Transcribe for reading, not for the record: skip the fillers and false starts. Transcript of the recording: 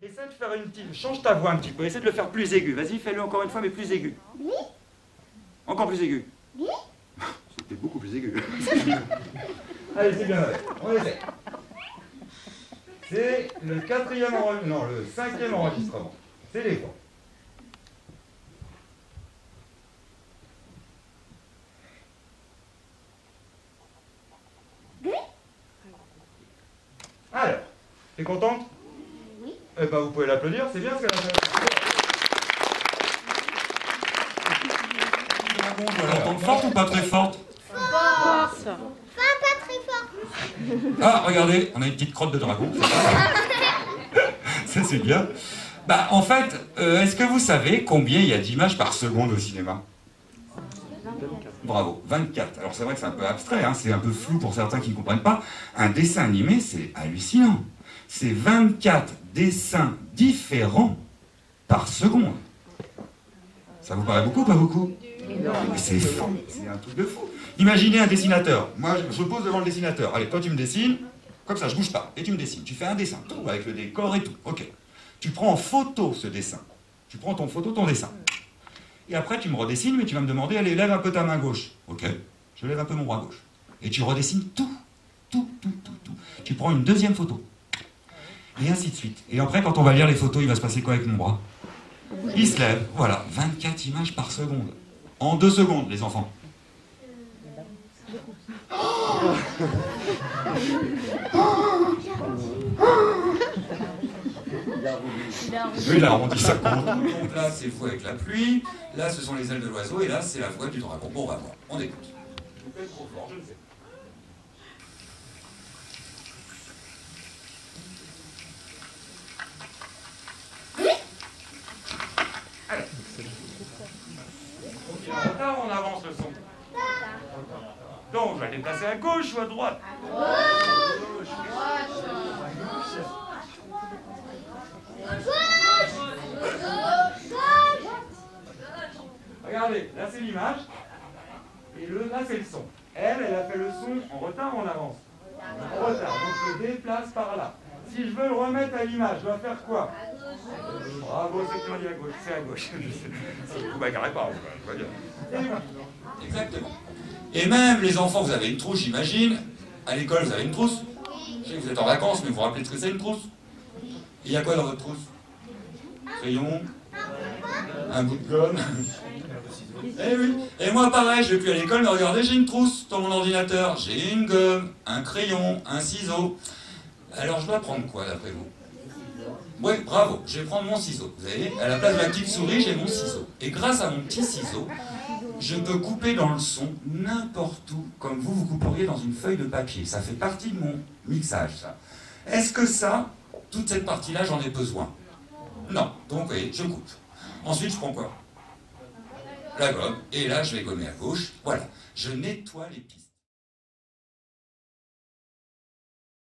Essaie de faire une petite... Change ta voix un petit peu, essaie de le faire plus aigu. Vas-y, fais-le encore une fois, mais plus aigu. Oui. Encore plus aigu. Oui. C'était beaucoup plus aigu. Allez, c'est bien, on essaie. C'est le quatrième enregistrement, non, le cinquième enregistrement. C'est les voix. Oui. Alors, t'es contente? Oui. Eh ben, vous pouvez l'applaudir, c'est bien ce qu'elle a fait. Vous l'entendez forte ou pas très forte? Force. Pas très fort. Ah, regardez, on a une petite crotte de dragon. Ça, c'est bien. Bah, en fait, est-ce que vous savez combien il y a d'images par seconde au cinéma? Bravo, 24. Alors c'est vrai que c'est un peu abstrait, hein, c'est un peu flou pour certains qui ne comprennent pas. Un dessin animé, c'est hallucinant. C'est 24 dessins différents par seconde. Ça vous paraît beaucoup ou pas beaucoup? Mais c'est fou, c'est un truc de fou. Imaginez un dessinateur. Moi, je me pose devant le dessinateur. Allez, toi, tu me dessines, comme ça, je bouge pas. Et tu me dessines. Tu fais un dessin, tout, avec le décor et tout. Ok. Tu prends en photo ce dessin. Tu prends ton photo, ton dessin. Et après, tu me redessines, mais tu vas me demander, allez, lève un peu ta main gauche. Ok. Je lève un peu mon bras gauche. Et tu redessines tout. Tout. Tu prends une deuxième photo. Et ainsi de suite. Et après, quand on va lire les photos, il va se passer quoi avec mon bras? Il se lève. Voilà. 24 images par seconde. En 2 secondes, les enfants. Oui, là, on dit ça compte. Donc là, c'est le fou avec la pluie. Là, ce sont les ailes de l'oiseau. Et là, c'est la voix du dragon. Bon, on va voir. On écoute. Vous faites trop fort, je le sais. Allez. Là, on avance le son. Donc, je vais le déplacer à gauche ou à droite? Regardez, là c'est l'image, et là c'est le son. Elle a fait le son en retard ou en avance? En retard, donc je le déplace par là. Si je veux le remettre à l'image, je dois faire quoi? Bravo, c'est qui m'a dit à gauche, c'est à gauche. Vous bagarrez pas, je vois bien. Exactement. Et même les enfants, vous avez une trousse, j'imagine. À l'école, vous avez une trousse. Je sais que vous êtes en vacances, mais vous vous rappelez de ce que c'est une trousse? Il y a quoi dans votre trousse? Crayon? Un bout de gomme? Eh oui. Et moi, pareil, je vais plus à l'école, mais regardez, j'ai une trousse dans mon ordinateur. J'ai une gomme, un crayon, un ciseau. Alors, je dois prendre quoi, d'après vous? Oui, bravo, je vais prendre mon ciseau. Vous voyez, à la place de la petite souris, j'ai mon ciseau. Et grâce à mon petit ciseau, je peux couper dans le son n'importe où, comme vous couperiez dans une feuille de papier. Ça fait partie de mon mixage, ça. Est-ce que ça, toute cette partie-là, j'en ai besoin? Non. Donc, oui, je coupe. Ensuite, je prends quoi? La gomme. Et là, je vais gommer à gauche. Voilà. Je nettoie les pistes.